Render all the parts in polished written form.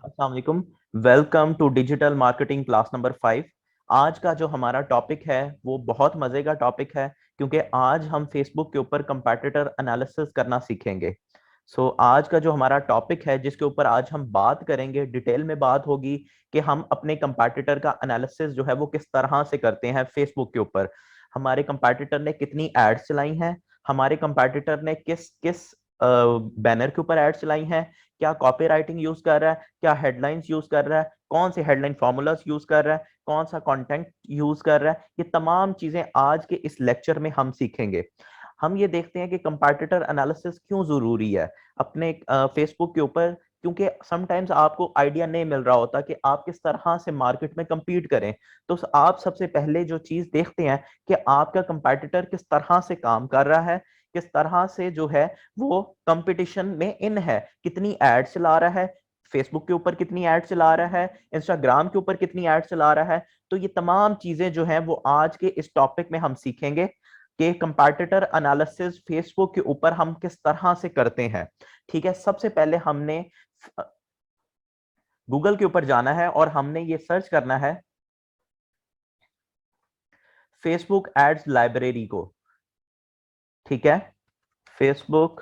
अस्सलाम वालेकुम। Welcome to digital marketing class number 5। आज का जो हमारा टॉपिक है वो बहुत मजे का टॉपिक है, क्योंकि आज हम फेसबुक के ऊपर कंपैटिटर एनालिसिस करना सीखेंगे। आज का जो हमारा टॉपिक है जिसके ऊपर आज हम बात करेंगे, डिटेल में बात होगी कि हम अपने कंपैटिटर का एनालिसिस जो है वो किस तरह से करते हैं फेसबुक के ऊपर। हमारे कंपैटिटर ने कितनी एड्स चलाई हैं, हमारे कंपैटिटर ने किस किस बैनर के ऊपर एड्स चलाई हैं, क्या कॉपी राइटिंग यूज कर रहा है, क्या हेडलाइंस यूज कर रहा है, कौन से हेडलाइन फॉर्मूलास यूज कर रहा है, कौन सा कंटेंट यूज कर रहा है। ये तमाम चीजें आज के इस लेक्चर में हम सीखेंगे। हम ये देखते हैं कि कंपैटिटर एनालिसिस क्यों जरूरी है अपने फेसबुक के ऊपर, क्योंकि समटाइम्स आपको आइडिया नहीं मिल रहा होता कि आप किस तरह से मार्केट में compete करें। तो आप सबसे पहले जो चीज देखते हैं कि आपका कंपैटिटर किस तरह से काम कर रहा है, किस तरह से जो है वो कंपटीशन में इन है, कितनी एड चला रहा है, फेसबुक के ऊपर कितनी एड चला रहा है, इंस्टाग्राम के ऊपर कितनी एड चला रहा है। तो ये तमाम चीजें जो हैं वो आज के इस टॉपिक में हम सीखेंगे कि कंपैटिटर एनालिसिस फेसबुक के ऊपर हम किस तरह से करते हैं। ठीक है, सबसे पहले हमने गूगल के ऊपर जाना है और हमने ये सर्च करना है फेसबुक एड्स लाइब्रेरी को। ठीक है, फेसबुक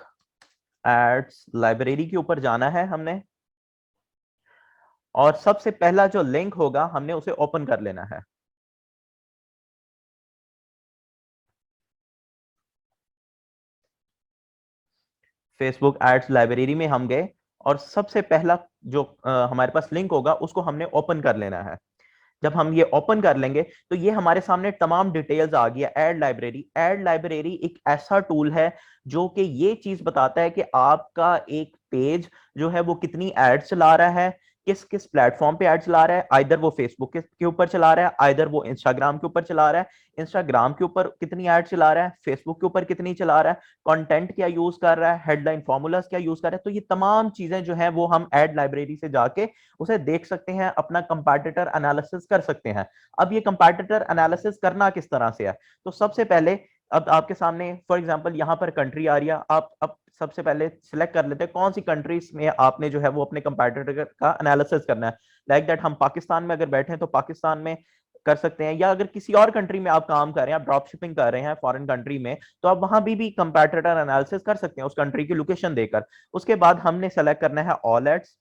एड्स लाइब्रेरी के ऊपर जाना है हमने, और सबसे पहला जो लिंक होगा हमने उसे ओपन कर लेना है। फेसबुक एड्स लाइब्रेरी में हम गए और सबसे पहला जो हमारे पास लिंक होगा उसको हमने ओपन कर लेना है। जब हम ये ओपन कर लेंगे तो ये हमारे सामने तमाम डिटेल्स आ गया। एड लाइब्रेरी, एड लाइब्रेरी एक ऐसा टूल है जो कि ये चीज बताता है कि आपका एक पेज जो है वो कितनी एड चला रहा है, किस किस प्लेटफॉर्म पे ऐड चला रहा है। आइदर वो फेसबुक के ऊपर चला रहा है, आइदर वो इंस्टाग्राम के ऊपर चला रहा है, इंस्टाग्राम के ऊपर कितनी ऐड चला रहा है, फेसबुक के ऊपर कितनी चला रहा है, कंटेंट क्या यूज कर रहा है, हेडलाइन फॉर्मूलाज क्या यूज कर रहा है। तो ये तमाम चीजें जो है वो हम एड लाइब्रेरी से जाके उसे देख सकते हैं, अपना कंपैटिटर एनालिसिस कर सकते हैं। अब ये कंपैटिटर एनालिसिस करना किस तरह से है, तो सबसे पहले अब आपके सामने फॉर एग्जांपल यहाँ पर कंट्री आ रही है। आप अब सबसे पहले सिलेक्ट कर लेते हैं कौन सी कंट्रीज में आपने जो है वो अपने कंपैटिटर का एनालिसिस करना है। लाइक दैट हम पाकिस्तान में अगर बैठे हैं तो पाकिस्तान में कर सकते हैं, या अगर किसी और कंट्री में आप काम कर रहे हैं, आप ड्रॉप शिपिंग कर रहे हैं फॉरेन कंट्री में, तो आप वहां भी कंपैटिटर एनालिसिस कर सकते हैं उस कंट्री की लोकेशन देकर। उसके बाद हमने सेलेक्ट करना है ऑल एड्स।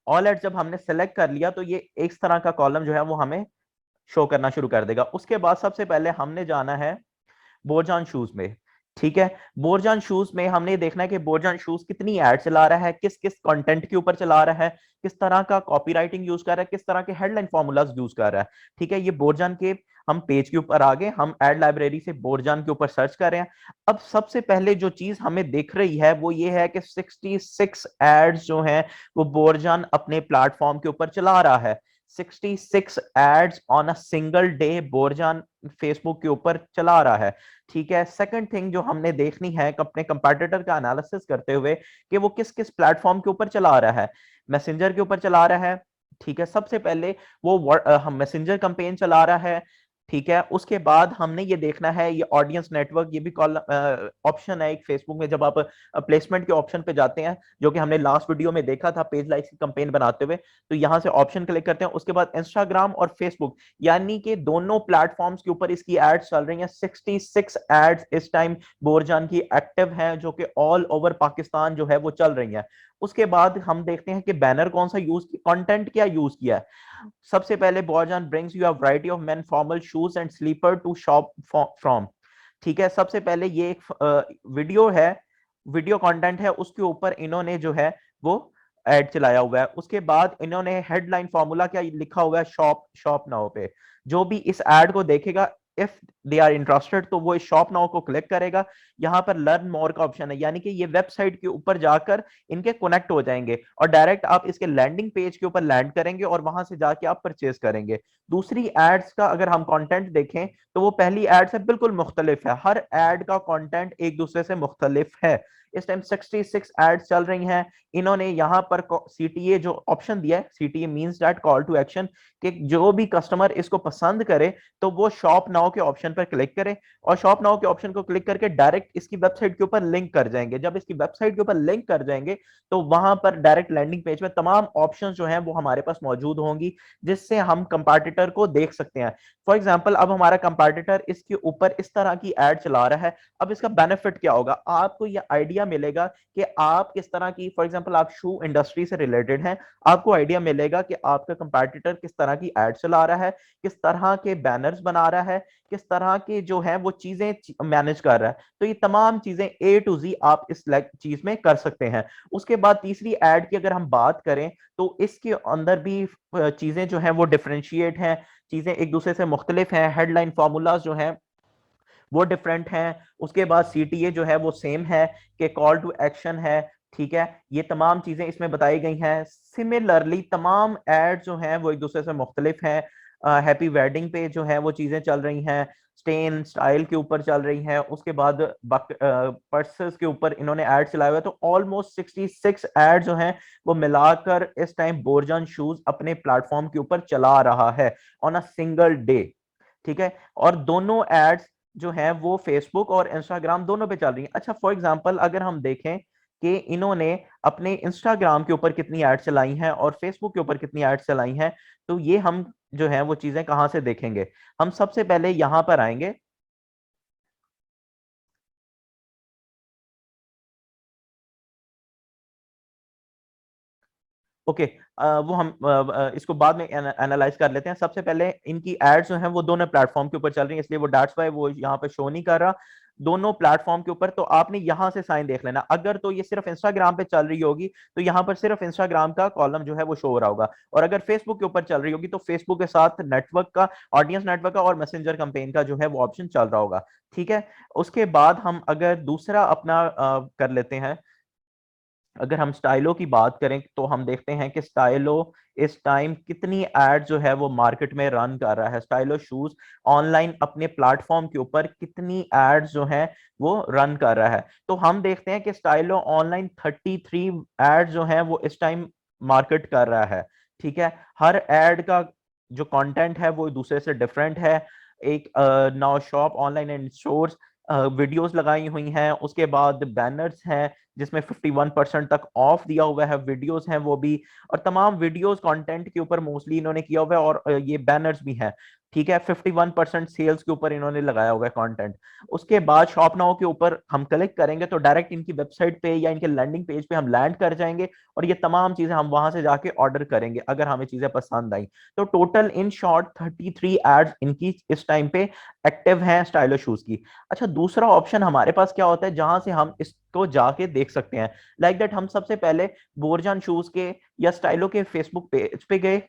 ऑल एड्स जब हमने सेलेक्ट कर लिया तो ये इस तरह का कॉलम जो है वो हमें शो करना शुरू कर देगा। उसके बाद सबसे पहले हमने जाना है बोरजान शूज में। ठीक है, बोरजान शूज में हमने देखना है कि बोरजान शूज कितनी एड चला रहा है, किस किस कंटेंट के ऊपर चला रहा है, किस तरह का कॉपीराइटिंग यूज कर रहा है, किस तरह के हेडलाइन फॉर्मूलाज यूज कर रहा है। ठीक है, ये बोरजान के हम पेज के ऊपर आ गए, हम एड लाइब्रेरी से बोरजान के ऊपर सर्च कर रहे हैं। अब सबसे पहले जो चीज हमें दिख रही है वो ये है कि 66 एड्स जो हैं वो बोरजान अपने प्लेटफॉर्म के ऊपर चला रहा है। 66 ads on a single day Borjan Facebook के ऊपर चला रहा है। ठीक है, सेकंड थिंग जो हमने देखनी है अपने कंपैटिटर का एनालिसिस करते हुए कि वो किस किस प्लेटफॉर्म के ऊपर चला रहा है। मैसेंजर के ऊपर चला रहा है। ठीक है, सबसे पहले वो हम मैसेंजर कैंपेन चला रहा है। ठीक है, उसके बाद हमने ये देखना है ये ऑडियंस नेटवर्क, ये भी कॉल ऑप्शन है एक फेसबुक में। जब आप प्लेसमेंट के ऑप्शन पे जाते हैं, जो कि हमने लास्ट वीडियो में देखा था पेज लाइक्स की कैंपेन बनाते हुए, तो यहां से ऑप्शन क्लिक करते हैं। उसके बाद इंस्टाग्राम और फेसबुक, यानी कि दोनों प्लेटफॉर्म्स के ऊपर इसकी एड्स चल रही हैं। 66 एड्स इस टाइम बोरजान की एक्टिव हैं, जो कि ऑल ओवर पाकिस्तान जो है वो चल रही हैं। उसके बाद हम देखते हैं कि बैनर कौन सा यूज, कंटेंट क्या यूज किया है। सबसे पहले Borjan brings you a variety of men formal shoes and slipper to shop from. ठीक है, सबसे पहले ये एक वीडियो है, वीडियो कंटेंट है, उसके ऊपर इन्होंने जो है वो एड चलाया हुआ है। उसके बाद इन्होंने हेडलाइन फॉर्मूला क्या लिखा हुआ है, शॉप शॉप नाउ पे। जो भी इस एड को देखेगा, इफ दे आर इंटरेस्टेड, तो वो इस शॉप नाउ को क्लिक करेगा। यहाँ पर लर्न मोर का ऑप्शन है, यानी कि ये वेबसाइट के ऊपर जाकर इनके कनेक्ट हो जाएंगे और डायरेक्ट आप इसके लैंडिंग पेज के ऊपर लैंड करेंगे और वहां से जाके आप परचेज करेंगे। दूसरी एड्स का अगर हम कंटेंट देखें तो वो पहली एड से बिल्कुल मुख्तलिफ है। हर एड का कंटेंट एक दूसरे से मुख्तलिफ है। इस टाइम 66 एड्स चल रही हैं। इन्होंने यहाँ पर सीटीए जो ऑप्शन दिया है, CTA means that call to action, कि जो भी कस्टमर इसको पसंद करे तो वो शॉप नाउ के ऑप्शन ऑप्शन पर क्लिक करें और शॉप नाउ के ऑप्शन को क्लिक करके डायरेक्ट इसकी वेबसाइट के ऊपर लिंक कर जाएंगे। जब इसकी वेबसाइट के ऊपर लिंक कर जाएंगे तो वहां पर डायरेक्ट लैंडिंग पेज में तमाम ऑप्शंस जो हैं वो हमारे पास मौजूद होंगी, जिससे हम कंपैटिटर को देख सकते हैं। फॉर एग्जांपल अब हमारा कंपैटिटर इसके ऊपर इस तरह की एड चला रहा है। अब इसका बेनिफिट क्या होगा, आपको ये आइडिया मिलेगा कि आप किस तरह की, फॉर एग्जांपल आप शू इंडस्ट्री से रिलेटेड हैं, आपको आइडिया मिलेगा कि आपका कंपैटिटर किस तरह की एड चला रहा है, किस तरह के बैनर्स बना रहा है, किस तरह के जो है वो चीजें मैनेज कर रहा है। तो ये तमाम चीजें ए टू जी आप इस चीज में कर सकते हैं। उसके बाद तीसरी एड की अगर हम बात करें तो इसके अंदर भी चीजें जो हैं वो डिफरेंशिएट हैं, चीजें एक दूसरे से मुख्तलिफ हैं, हेडलाइन फॉर्मूलाज जो हैं वो डिफरेंट हैं। उसके बाद सीटीए जो है वो सेम है कि कॉल टू एक्शन है, ठीक है, ये तमाम चीजें इसमें बताई गई हैं। सिमिलरली तमाम एड जो हैं वो एक दूसरे से मुख्तलिफ हैं। हैप्पी वेडिंग पे जो है वो चीजें चल रही हैं, स्टे इन स्टाइल के ऊपर चल रही हैं, उसके बाद पर्सेस के ऊपर इन्होंने ऐड चलाया हुआ है। तो ऑलमोस्ट 66 ऐड जो हैं वो मिलाकर इस टाइम बोरजान शूज अपने प्लेटफॉर्म के ऊपर चला रहा है ऑन अ सिंगल डे, ठीक है। और दोनों एड्स जो है वो फेसबुक और इंस्टाग्राम दोनों पे चल रही है। अच्छा, फॉर एग्जांपल अगर हम देखें कि इन्होंने अपने इंस्टाग्राम के ऊपर कितनी एड चलाई हैं और फेसबुक के ऊपर कितनी एड चलाई हैं, तो ये हम जो है वो चीजें कहां से देखेंगे, हम सबसे पहले यहां पर आएंगे। ओके, वो हम इसको बाद में एनालाइज कर लेते हैं। सबसे पहले इनकी एड्स जो हैं वो दोनों प्लेटफॉर्म के ऊपर चल रही हैं, इसलिए वो दैट्स व्हाई वो यहाँ पे शो नहीं कर रहा दोनों प्लेटफॉर्म के ऊपर। तो आपने यहां से साइन देख लेना। अगर तो ये सिर्फ इंस्टाग्राम पे चल रही होगी तो यहाँ पर सिर्फ इंस्टाग्राम का कॉलम जो है वो शो हो रहा होगा, और अगर फेसबुक के ऊपर चल रही होगी तो फेसबुक के साथ नेटवर्क का, ऑडियंस नेटवर्क का और मैसेंजर कैंपेन का जो है वो ऑप्शन चल रहा होगा, ठीक है। उसके बाद हम अगर दूसरा अपना कर लेते हैं, अगर हम स्टाइलो की बात करें तो हम देखते हैं कि स्टाइलो इस टाइम कितनी एड जो है वो मार्केट में रन कर रहा है। स्टाइलो शूज ऑनलाइन अपने प्लेटफॉर्म के ऊपर कितनी एड जो है वो रन कर रहा है। तो हम देखते हैं कि स्टाइलो ऑनलाइन 33 एड जो है वो इस टाइम मार्केट कर रहा है, ठीक है। हर एड का जो कंटेंट है वो दूसरे से डिफरेंट है। एक now shop online and stores videos लगाई हुई हैं, उसके बाद बैनर्स हैं जिसमें 51% तक ऑफ दिया हुआ है, वीडियोस हैं वो भी, और तमाम वीडियोस कंटेंट के ऊपर मोस्टली इन्होंने किया हुआ है, और ये बैनर्स भी हैं, ठीक है। 51% सेल्स के ऊपर इन्होंने लगाया हुआ है कंटेंट। उसके बाद शॉप नाउ के ऊपर हम क्लिक करेंगे तो डायरेक्ट इनकी वेबसाइट पे या इनके लैंडिंग पेज पे हम लैंड कर जाएंगे, और ये तमाम चीजें हम वहां से जाके ऑर्डर करेंगे अगर हमें चीजें पसंद आई। तो टोटल इन शॉर्ट 33 एड्स इनकी इस टाइम पे एक्टिव हैं स्टाइलो शूज की। अच्छा, दूसरा ऑप्शन हमारे पास क्या होता है जहां से हम इसको जाके देख सकते हैं, लाइक दैट हम सबसे पहले बोरजान शूज के या स्टाइलो के फेसबुक पेज पे गए।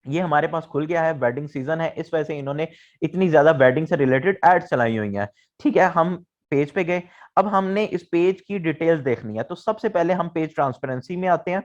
ये हमारे पास खुल गया है, वेडिंग सीजन है, इस वजह से इन्होंने इतनी ज्यादा वेडिंग से रिलेटेड एड्स चलाई हुई हैं, ठीक है। हम पेज पे गए, अब हमने इस पेज की डिटेल्स देखनी है, तो सबसे पहले हम पेज ट्रांसपेरेंसी में आते हैं।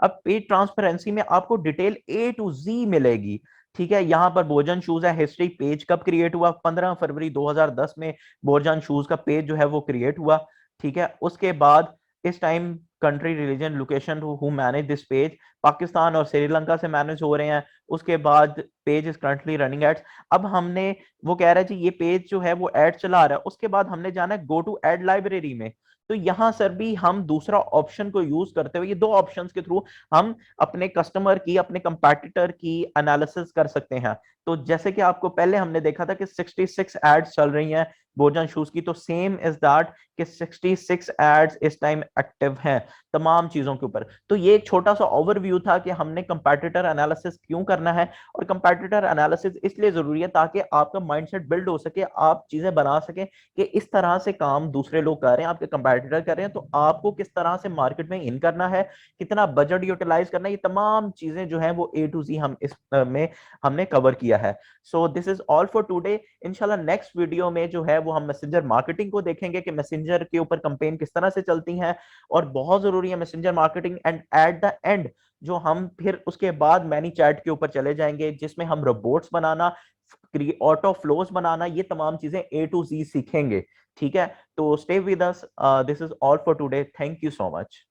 अब पेज ट्रांसपेरेंसी में आपको डिटेल ए टू जी मिलेगी, ठीक है। यहां पर बोर्जन शूज है, हिस्ट्री, पेज कब क्रिएट हुआ, 15 फरवरी 2010 में बोर्जन शूज का पेज जो है वो क्रिएट हुआ, ठीक है। उसके बाद इस time country, religion, location who manage this page, Pakistan और श्रीलंका से मैनेज हो रहे हैं। उसके बाद page is currently running ads. अब हमने, वो कह रहा है जी ये पेज जो है वो एड चला रहा है, उसके बाद हमने जाना है गो टू एड लाइब्रेरी में। तो यहां सर भी हम दूसरा ऑप्शन को यूज करते हुए, ये दो ऑप्शंस के थ्रू हम अपने कस्टमर की, अपने कंपैटिटर की एनालिसिस कर सकते हैं। तो जैसे कि आपको पहले हमने देखा था कि 66 एड्स चल रही हैं बोर्जन शूज की, तो सेम इज दैट कि 66 एड्स इस टाइम एक्टिव हैं तमाम चीजों के ऊपर। तो ये एक छोटा सा ओवरव्यू था कि हमने कंपैटिटर एनालिसिस क्यों करना है, और कंपैटिटर एनालिसिस इसलिए जरूरी है ताकि आपका माइंडसेट बिल्ड हो सके, आप चीजें बना सकें कि इस तरह से काम दूसरे लोग कर रहे हैं, आपके कंपैटिटर कर रहे हैं, तो आपको किस तरह से मार्केट में इन करना है, कितना बजट यूटिलाइज करना है, ये तमाम चीजें जो है वो ए टू जी हम इस में हमने कवर किया है। So this is all for today. इंशाल्लाह नेक्स्ट वीडियो में जो है वो हम मैसेंजर मार्केटिंग को देखेंगे कि मैसेंजर के ऊपर कंपेन किस तरह से चलती हैं, और बहुत जरूरी है messenger marketing. And at the end जो हम फिर उसके बाद मैनी चैट के ऊपर चले जाएंगे जिसमें हम रोबोट्स बनाना, ऑटो फ्लोज बनाना, ये तमाम चीजें ए टू जी सीखेंगे, ठीक है। तो stay with us, this is all for today, thank you so much.